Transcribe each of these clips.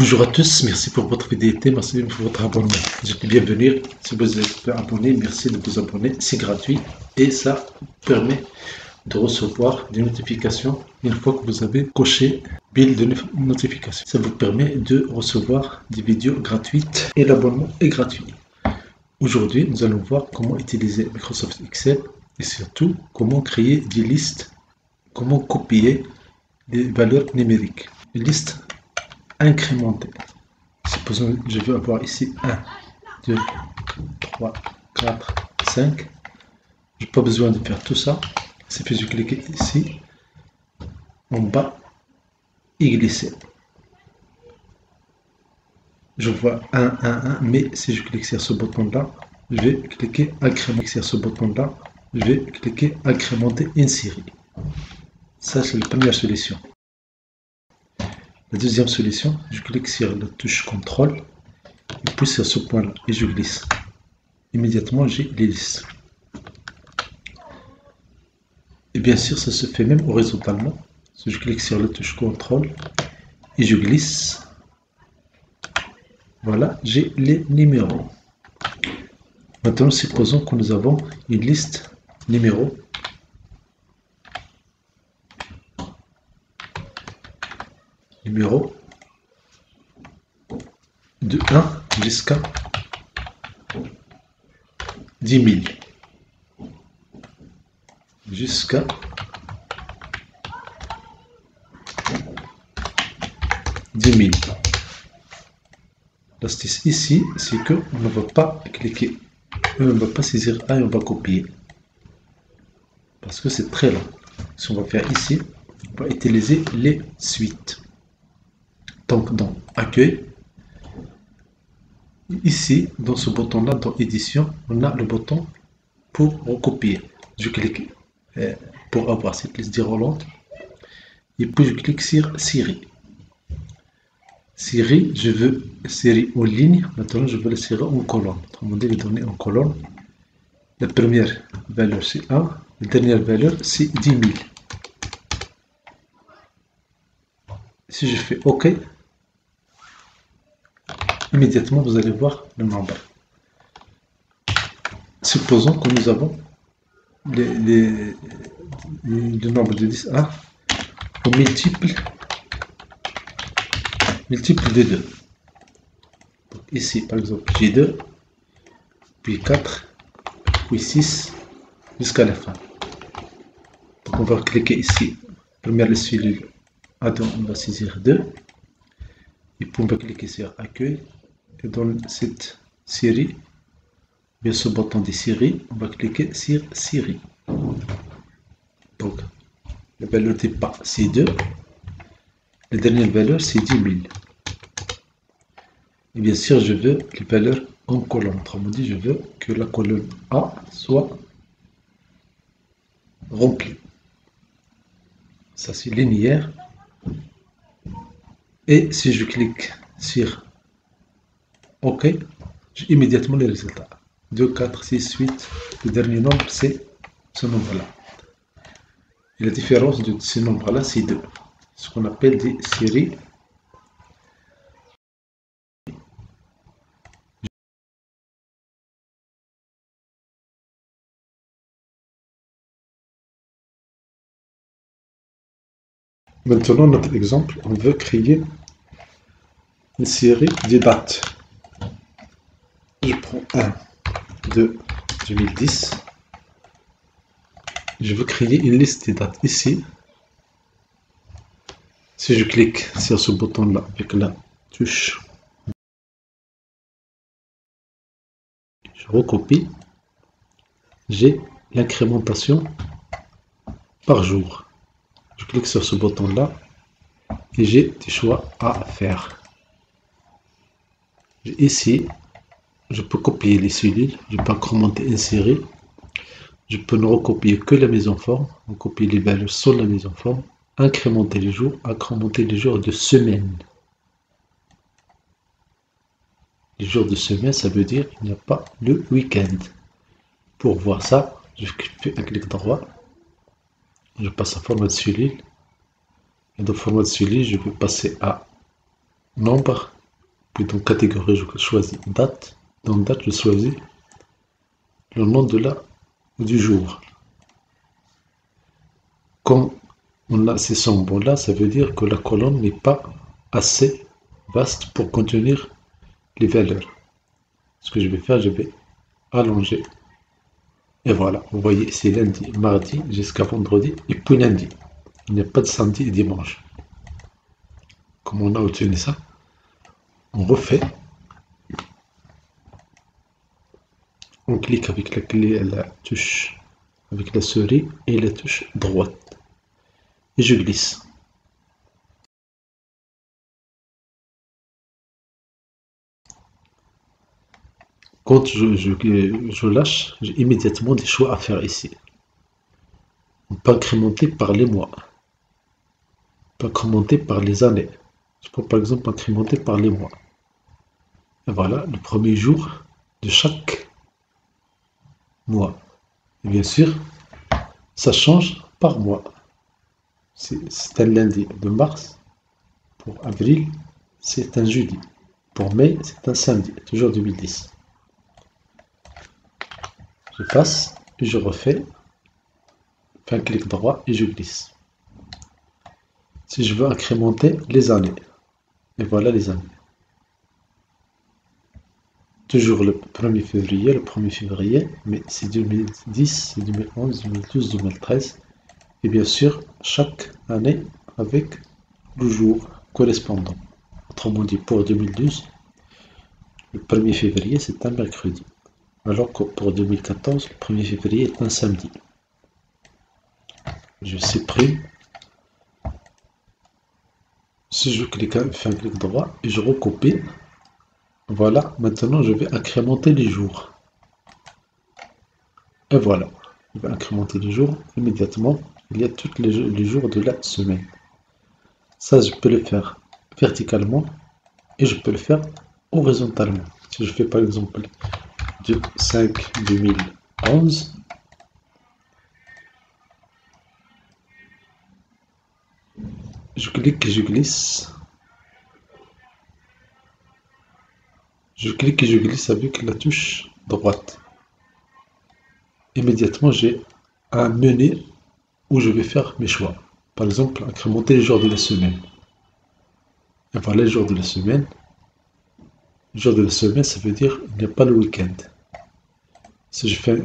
Bonjour à tous, merci pour votre fidélité, merci pour votre abonnement. Je peux bien venir, si vous êtes abonné, merci de vous abonner, c'est gratuit et ça permet de recevoir des notifications une fois que vous avez coché Bill de notification. Ça vous permet de recevoir des vidéos gratuites et l'abonnement est gratuit. Aujourd'hui, nous allons voir comment utiliser Microsoft Excel et surtout comment créer des listes, comment copier des valeurs numériques. Une liste incrémentée. Supposons que je veux avoir ici 1, 2, 3, 4, 5. Je n'ai pas besoin de faire tout ça. Il suffit de cliquer ici, en bas, et glisser. Je vois 1, 1, 1, mais si je clique sur ce bouton-là, je vais cliquer incrémenter. Sur ce bouton-là, je vais cliquer incrémenter une série. Ça, c'est la première solution. La deuxième solution, je clique sur la touche contrôle, et puis sur ce point-là, et je glisse. Immédiatement, j'ai les listes. Et bien sûr, ça se fait même horizontalement. Si je clique sur la touche contrôle, et je glisse, voilà, j'ai les numéros. Maintenant, supposons que nous avons une liste numéro. Numéro de 1 jusqu'à 10 000. Jusqu'à 10 000. L'astuce ici, c'est qu'on ne va pas cliquer. On ne va pas saisir A et on va copier. Parce que c'est très lent. Si on va faire ici, on va utiliser les suites. Donc dans Accueil, ici, dans ce bouton-là, dans Édition, on a le bouton pour recopier. Je clique pour avoir cette liste déroulante. Et puis je clique sur Série. Série, je veux série en ligne. Maintenant, je veux la série en colonne. Autrement dit, les données en colonne. La première valeur, c'est 1. La dernière valeur, c'est 10 000. Si je fais OK, immédiatement, vous allez voir le nombre. Supposons que nous avons le nombre de 10 A au multiple de 2. Donc ici, par exemple, j'ai 2, puis 4, puis 6, jusqu'à la fin. Donc on va cliquer ici, première cellule, on va saisir 2, et puis on va cliquer sur Accueil, et dans cette série, bien ce bouton de série, on va cliquer sur Série. Donc, la valeur de départ, c'est 2, la dernière valeur, c'est 10 000. Et bien sûr, je veux les valeurs en colonne. Autrement dit, je veux que la colonne A soit remplie. Ça, c'est linéaire. Et si je clique sur OK, j'ai immédiatement les résultats. 2, 4, 6, 8. Le dernier nombre, c'est ce nombre-là. Et la différence de ces nombres-là, c'est 2. Ce qu'on appelle des séries. Maintenant, notre exemple, on veut créer une série de dates. Je prends 1 de 2010. Je veux créer une liste des dates ici. Si je clique sur ce bouton-là avec la touche, je recopie, j'ai l'incrémentation par jour. Je clique sur ce bouton-là et j'ai des choix à faire. Ici, je peux copier les cellules, je peux incrémenter une série, je peux ne recopier que la mise en forme, recopier les valeurs sur la mise en forme, incrémenter les jours de semaine. Les jours de semaine, ça veut dire qu'il n'y a pas le week-end. Pour voir ça, je fais un clic droit, je passe à format de cellule, et dans format de cellule, je vais passer à nombre, puis dans catégorie, je choisis date. Dans date, je choisis le nom du jour. Quand on a ces symboles-là, ça veut dire que la colonne n'est pas assez vaste pour contenir les valeurs. Ce que je vais faire, je vais allonger. Et voilà, vous voyez, c'est lundi, mardi, jusqu'à vendredi, et puis lundi. Il n'y a pas de samedi et dimanche. Comme on a obtenu ça, on refait. On clique avec la clé, la touche, avec la souris et la touche droite. Et je glisse. Quand je lâche, j'ai immédiatement des choix à faire ici. On peut incrémenter par les mois. On peut incrémenter par les années. Je peux par exemple incrémenter par les mois. Et voilà, le premier jour de chaque mois. Et bien sûr, ça change par mois. C'est un lundi de mars. Pour avril, c'est un jeudi. Pour mai, c'est un samedi. Toujours 2010. Je passe et je refais. Fais un clic droit et je glisse. Si je veux incrémenter les années. Et voilà les années. Toujours le 1er février, le 1er février, mais c'est 2010, c'est 2011, 2012, 2013. Et bien sûr, chaque année avec le jour correspondant. Autrement dit, pour 2012, le 1er février, c'est un mercredi. Alors que pour 2014, le 1er février est un samedi. Je supprime. Si je clique, fais un clic droit et je recopie. Voilà, maintenant je vais incrémenter les jours. Et voilà, je vais incrémenter les jours. Immédiatement, il y a tous les jours de la semaine. Ça, je peux le faire verticalement et je peux le faire horizontalement. Si je fais par exemple du 5 2011, je clique et je glisse. Je clique et je glisse avec la touche droite. Immédiatement, j'ai un menu où je vais faire mes choix. Par exemple, incrémenter les jours de la semaine. Et voilà les jours de la semaine. Les jours de la semaine, ça veut dire qu'il n'y a pas le week-end. Si je fais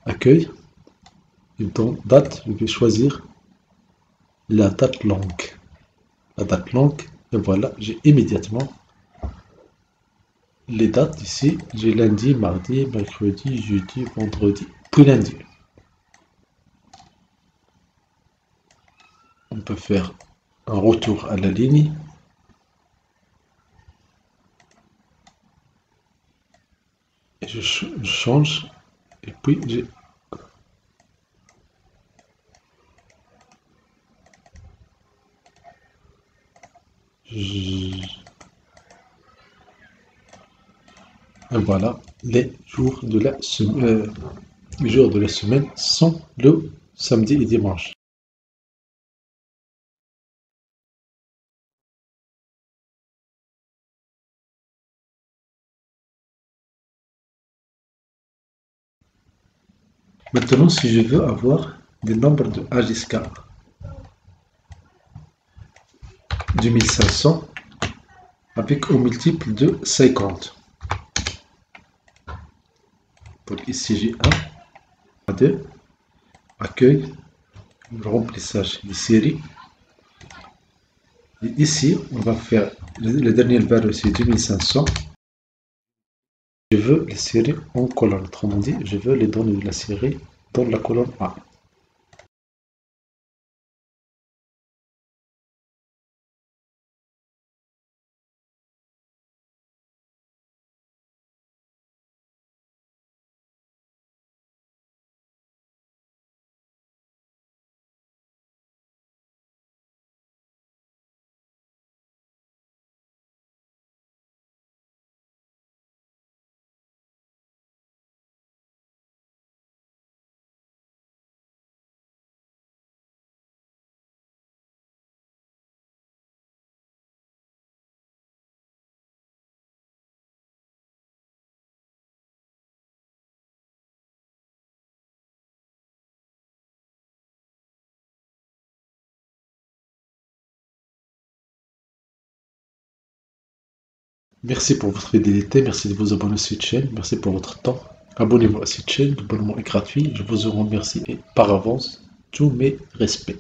accueil, et dans date, je vais choisir la date longue. La date longue, et voilà, j'ai immédiatement les dates ici. J'ai lundi, mardi, mercredi, jeudi, vendredi, puis lundi. On peut faire un retour à la ligne. Et je change. Et puis et voilà, les jours de la semaine sont le samedi et dimanche. Maintenant, si je veux avoir des nombres de A jusqu'à 2500 avec au multiple de 50. Donc ici j'ai 1, A2, accueil, le remplissage des séries. Et ici, on va faire le dernier valeur, c'est 2500. Je veux les séries en colonne. Autrement dit, je veux les données de la série dans la colonne A. Merci pour votre fidélité, merci de vous abonner à cette chaîne, merci pour votre temps. Abonnez-vous à cette chaîne, l'abonnement est gratuit, je vous en remercie et par avance tous mes respects.